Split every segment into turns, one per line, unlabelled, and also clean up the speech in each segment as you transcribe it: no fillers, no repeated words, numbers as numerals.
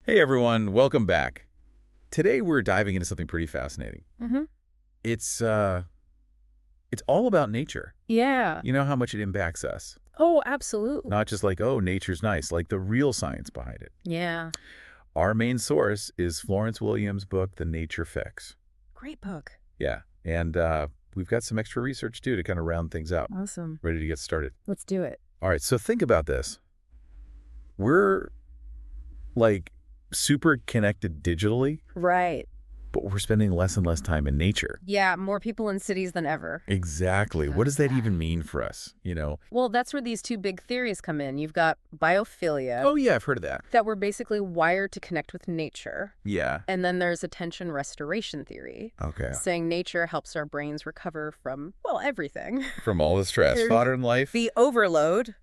Hey everyone, welcome back. Today we're diving into something pretty fascinating.
Mm-hmm.
It's uh it's all about nature.
Yeah.
You know how much it impacts us.
Oh, absolutely.
Not just like, oh, nature's nice, like the real science behind it.
Yeah.
Our main source is Florence Williams' book, The Nature Fix.
Great book.
Yeah, and we've got some extra research too to kind of round things out.
Awesome.
Ready to get started.
Let's do it.
All right, so think about this. We're like super connected digitally,
Right.
but we're spending less and less time in nature.
Yeah, more people in cities than ever.
Exactly. What does that even mean for us?
Well, that's where these two big theories come in. You've got biophilia,
Oh, yeah, I've heard of that.
that we're basically wired to connect with nature.
Yeah.
And then there's attention restoration theory,
Okay.
saying nature helps our brains recover from, well, everything.
From all the stress,
There's
modern life.
The overload.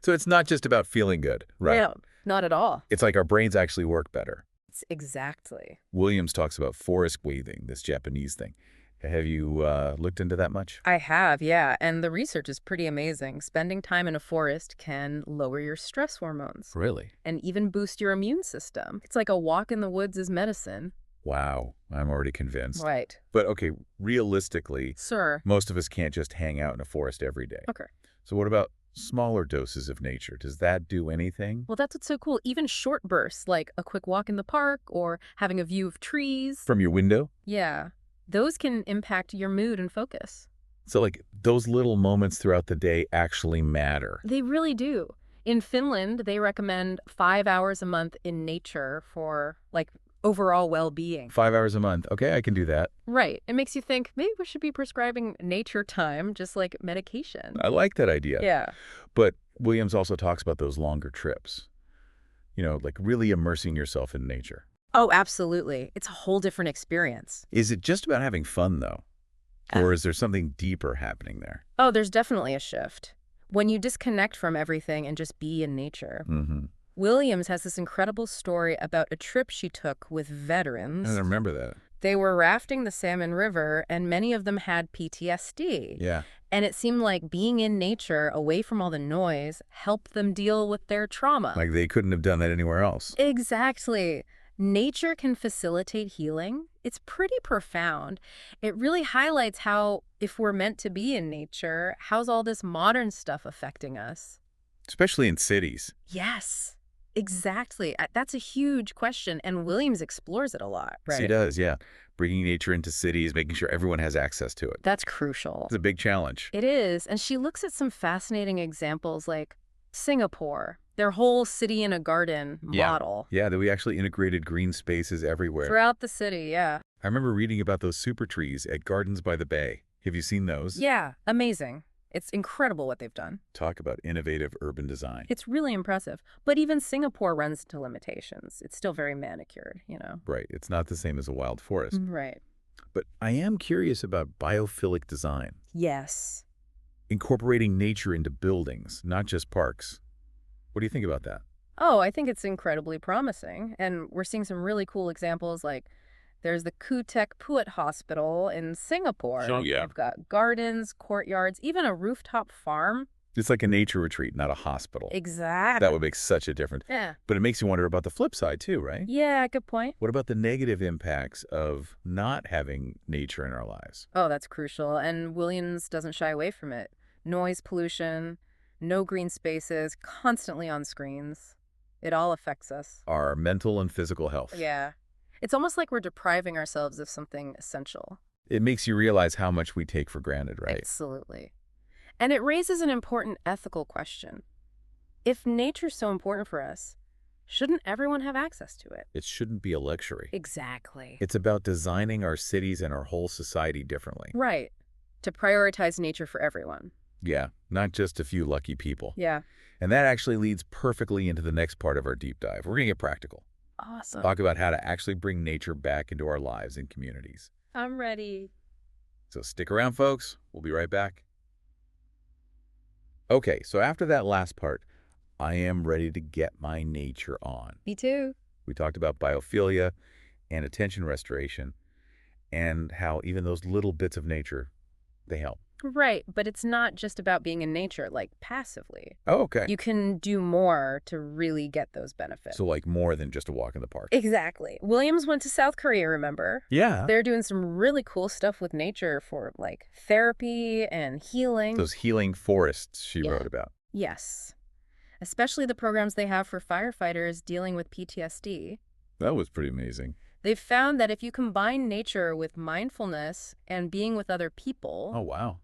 So it's not just about feeling good, right?
Yeah, not at all.
It's like our brains actually work better.
It's exactly.
Williams talks about forest bathing, this Japanese thing. Have you looked into that much?
I have, yeah. And the research is pretty amazing. Spending time in a forest can lower your stress hormones
Really?
and even boost your immune system. It's like a walk in the woods is medicine.
Wow. I'm already convinced.
Right.
But okay, realistically,
Sir.
most of us can't just hang out in a forest every day.
Okay.
So what about smaller doses of nature? Does that do anything?
Well, that's what's so cool. Even short bursts, like a quick walk in the park or having a view of trees.
From your window?
Yeah. Those can impact your mood and focus.
So like those little moments throughout the day actually matter.
They really do. In Finland, they recommend 5 hours a month in nature for, like, overall well-being.
5 hours a month. Okay, I can do that.
Right. It makes you think maybe we should be prescribing nature time, just like medication.
I like that idea.
Yeah.
But Williams also talks about those longer trips. Like really immersing yourself in nature.
Oh, absolutely. It's a whole different experience.
Is it just about having fun, though?
Uh,
Or is there something deeper happening there?
Oh, there's definitely a shift. When you disconnect from everything and just be in nature.
Mm-hmm.
Williams has this incredible story about a trip she took with veterans.
I remember that.
They were rafting the Salmon River, and many of them had PTSD.
Yeah.
And it seemed like being in nature, away from all the noise, helped them deal with their trauma.
Like they couldn't have done that anywhere else.
Exactly. Nature can facilitate healing. It's pretty profound. It really highlights how, if we're meant to be in nature, how's all this modern stuff affecting us?
Especially in cities.
Yes, exactly. That's a huge question, and Williams explores it a lot.
He does, yeah. Bringing nature into cities, making sure everyone has access to it.
That's crucial.
It's a big challenge.
It is, and she looks at some fascinating examples like Singapore, their whole city in a garden model.
Yeah, that we actually integrated green spaces everywhere.
Throughout the city, yeah.
I remember reading about those super trees at Gardens by the Bay. Have you seen those?
Yeah, amazing. It's incredible what they've done.
Talk about innovative urban design.
It's really impressive. But even Singapore runs into limitations. It's still very manicured,
Right. It's not the same as a wild forest.
Right.
But I am curious about biophilic design.
Yes.
Incorporating nature into buildings, not just parks. What do you think about that?
Oh, I think it's incredibly promising. And we're seeing some really cool examples like there's the Kutek Puat Hospital in Singapore.
Oh, yeah.
They've got gardens, courtyards, even a rooftop farm.
It's like a nature retreat, not a hospital.
Exactly.
That would make such a difference.
Yeah.
But it makes you wonder about the flip side too, right?
Yeah, good point.
What about the negative impacts of not having nature in our lives?
Oh, that's crucial. And Williams doesn't shy away from it. Noise pollution, no green spaces, constantly on screens. It all affects us.
Our mental and physical health.
Yeah. It's almost like we're depriving ourselves of something essential.
It makes you realize how much we take for granted, right?
Absolutely. And it raises an important ethical question. If nature's so important for us, shouldn't everyone have access to it?
It shouldn't be a luxury.
Exactly.
It's about designing our cities and our whole society differently.
Right. To prioritize nature for everyone.
Yeah, not just a few lucky people.
Yeah.
And that actually leads perfectly into the next part of our deep dive. We're going to get practical.
Awesome.
Talk about how to actually bring nature back into our lives and communities.
I'm ready.
So stick around, folks. We'll be right back. Okay, so after that last part, I am ready to get my nature on.
Me too.
We talked about biophilia and attention restoration and how even those little bits of nature, they help.
Right, but it's not just about being in nature, like passively.
Oh, okay.
You can do more to really get those benefits.
So like more than just a walk in the park.
Exactly. Williams went to South Korea, remember?
Yeah.
They're doing some really cool stuff with nature for like therapy and healing.
Those healing forests she
Yeah.
wrote about.
Yes. Especially the programs they have for firefighters dealing with PTSD.
That was pretty amazing.
They've found that if you combine nature with mindfulness and being with other people,
Oh, wow.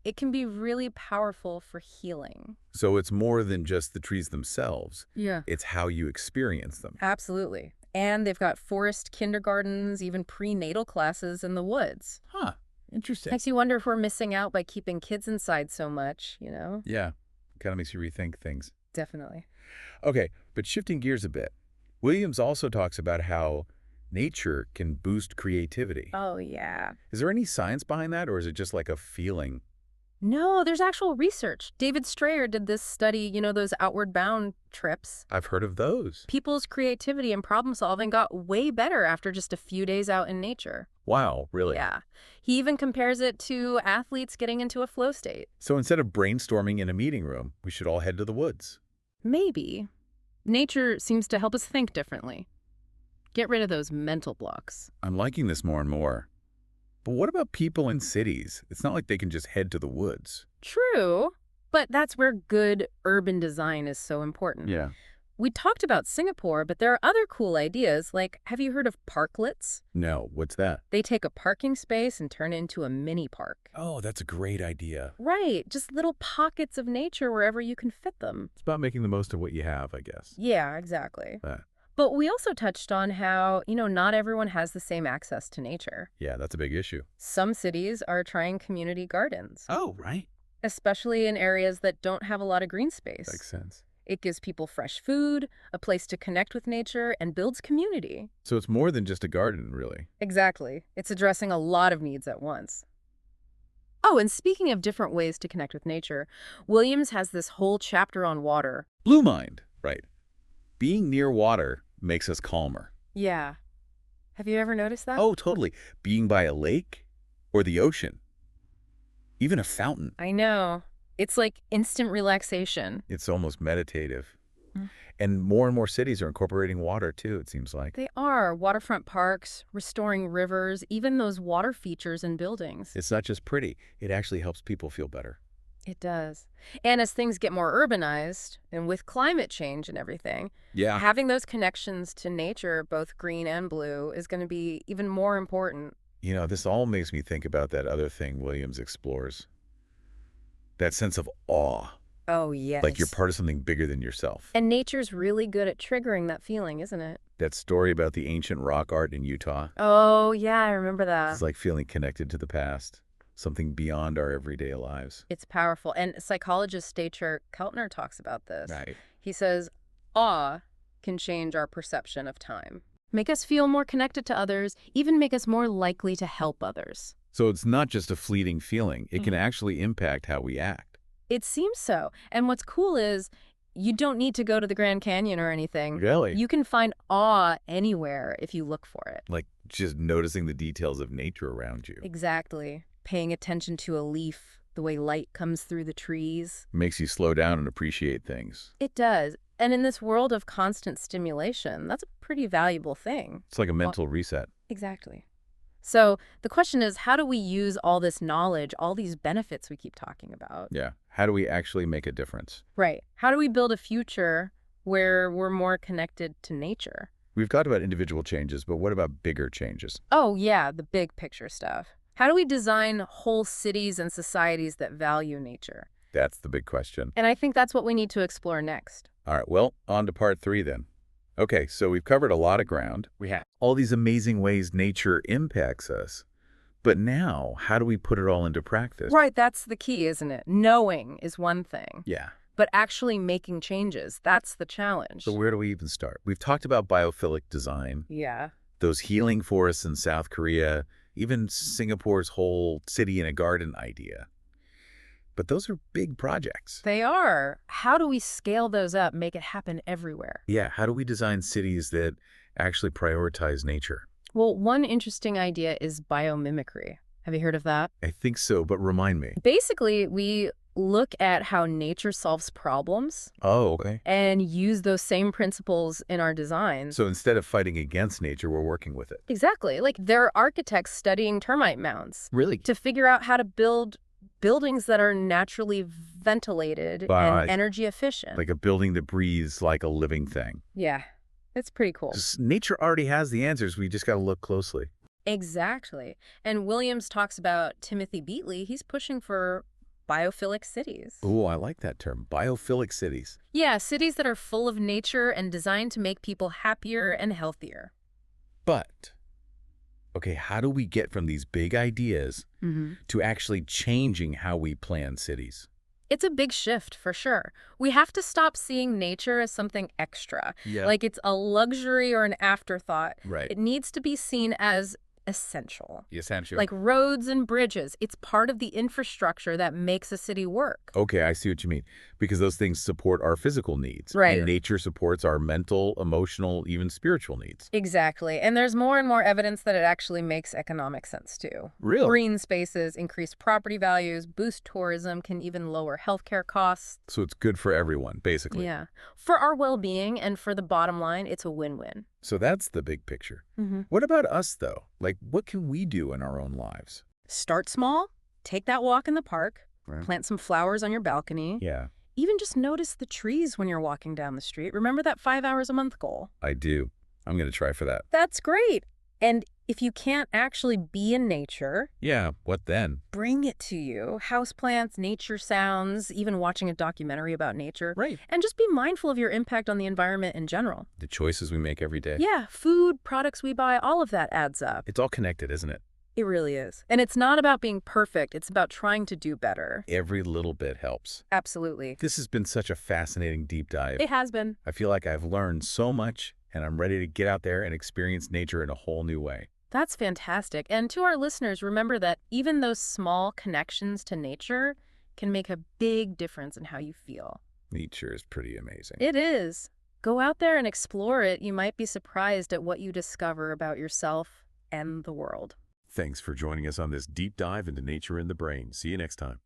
it can be really powerful for healing.
So it's more than just the trees themselves.
Yeah.
It's how you experience them.
Absolutely. And they've got forest kindergartens, even prenatal classes in the woods.
Huh. Interesting.
Makes you wonder if we're missing out by keeping kids inside so much,
Yeah. Kind of makes you rethink things.
Definitely.
Okay, but shifting gears a bit, Williams also talks about how nature can boost creativity.
Oh, yeah.
Is there any science behind that, or is it just like a feeling?
No, there's actual research. David Strayer did this study, those outward bound trips.
I've heard of those.
People's creativity and problem solving got way better after just a few days out in nature.
Wow, really?
Yeah. He even compares it to athletes getting into a flow state.
So instead of brainstorming in a meeting room, we should all head to the woods.
Maybe. Nature seems to help us think differently. Get rid of those mental blocks.
I'm liking this more and more. But what about people in cities? It's not like they can just head to the woods.
True, but that's where good urban design is so important.
Yeah.
We talked about Singapore, but there are other cool ideas, like, have you heard of parklets?
No, what's that?
They take a parking space and turn it into a mini park.
Oh, that's a great idea.
Right, just little pockets of nature wherever you can fit them.
It's about making the most of what you have, I guess.
Yeah, exactly.
Uh,
But we also touched on how, not everyone has the same access to nature.
yeah, that's a big issue.
Some cities are trying community gardens,
Oh, right.
especially in areas that don't have a lot of green space.
Makes sense.
It gives people fresh food, a place to connect with nature, and builds community.
So it's more than just a garden, really.
Exactly. It's addressing a lot of needs at once. Oh, and speaking of different ways to connect with nature, Williams has this whole chapter on water.
Blue mind, right. Being near water makes us calmer.
Yeah. Have you ever noticed that?
Oh, totally. Being by a lake or the ocean. Even a fountain.
I know. It's like instant relaxation.
It's almost meditative.
Mm.
And more cities are incorporating water, too, it seems like.
They are. Waterfront parks, restoring rivers, even those water features in buildings.
It's not just pretty. It actually helps people feel better.
It does. And as things get more urbanized, and with climate change and everything,
Yeah.
having those connections to nature, both green and blue, is going to be even more important.
This all makes me think about that other thing Williams explores. That sense of awe.
Oh, yes.
Like you're part of something bigger than yourself.
And nature's really good at triggering that feeling, isn't it?
That story about the ancient rock art in Utah.
Oh, yeah, I remember that.
It's like feeling connected to the past. Something beyond our everyday lives.
It's powerful. And psychologist Stacher Keltner talks about this.
Right.
He says, awe can change our perception of time, make us feel more connected to others, even make us more likely to help others.
So it's not just a fleeting feeling. It can actually impact how we act.
It seems so. And what's cool is you don't need to go to the Grand Canyon or anything.
Really?
You can find awe anywhere if you look for it.
Like just noticing the details of nature around you.
Exactly. Paying attention to a leaf, the way light comes through the trees.
Makes you slow down and appreciate things.
It does. And in this world of constant stimulation, that's a pretty valuable thing.
It's like a mental reset.
Exactly. So the question is, how do we use all this knowledge, all these benefits we keep talking about?
Yeah. How do we actually make a difference?
Right. How do we build a future where we're more connected to nature?
We've talked about individual changes, but what about bigger changes?
Oh, yeah, the big picture stuff. How do we design whole cities and societies that value nature?
That's the big question.
And I think that's what we need to explore next.
All right, well, on to part 3 then. Okay, so we've covered a lot of ground. We have all these amazing ways nature impacts us. But now, how do we put it all into practice?
Right, that's the key, isn't it? Knowing is one thing,
Yeah.
but actually making changes, that's the challenge.
So where do we even start? We've talked about biophilic design,
Yeah.
those healing forests in South Korea, even Singapore's whole city in a garden idea. But those are big projects.
They are. How do we scale those up, make it happen everywhere?
Yeah, how do we design cities that actually prioritize nature?
Well, one interesting idea is biomimicry. Have you heard of that?
I think so, but remind me.
Basically, we look at how nature solves problems
Oh, okay.
and use those same principles in our designs.
So instead of fighting against nature, we're working with it.
Exactly. Like there are architects studying termite mounds
Really?
to figure out how to build buildings that are naturally ventilated
Wow,
and energy efficient.
like a building that breathes like a living thing.
Yeah, it's pretty cool.
Nature already has the answers. We just got to look closely.
Exactly. And Williams talks about Timothy Beatley. He's pushing for biophilic cities.
Oh, I like that term. Biophilic cities.
Yeah, cities that are full of nature and designed to make people happier and healthier.
But, okay, how do we get from these big ideas to actually changing how we plan cities?
It's a big shift, for sure. We have to stop seeing nature as something extra,
Yeah.
like it's a luxury or an afterthought.
Right.
It needs to be seen as essential.
Essential.
Like roads and bridges. It's part of the infrastructure that makes a city work.
Okay, I see what you mean. Because those things support our physical needs.
Right.
And nature supports our mental, emotional, even spiritual needs.
Exactly. And there's more and more evidence that it actually makes economic sense, too.
Really?
Green spaces, increase property values, boost tourism, can even lower healthcare costs.
So it's good for everyone, basically.
Yeah. For our well-being and for the bottom line, it's a win-win.
So that's the big picture. What about us, though? Like, what can we do in our own lives?
Start small. Take that walk in the park.
Right.
Plant some flowers on your balcony.
Yeah,
Even just notice the trees when you're walking down the street. Remember that 5 hours a month goal?
I do. I'm going to try for that.
That's great. And if you can't actually be in nature,
Yeah, what then?
bring it to you. Houseplants, nature sounds, even watching a documentary about nature.
Right.
And just be mindful of your impact on the environment in general.
The choices we make every day.
Yeah, food, products we buy, all of that adds up.
It's all connected, isn't it?
It really is. And it's not about being perfect. It's about trying to do better.
Every little bit helps.
Absolutely.
This has been such a fascinating deep dive.
It has been.
I feel like I've learned so much, and I'm ready to get out there and experience nature in a whole new way.
That's fantastic. And to our listeners, remember that even those small connections to nature can make a big difference in how you feel.
Nature is pretty amazing.
It is. Go out there and explore it. You might be surprised at what you discover about yourself and the world.
Thanks for joining us on this deep dive into nature and the brain. See you next time.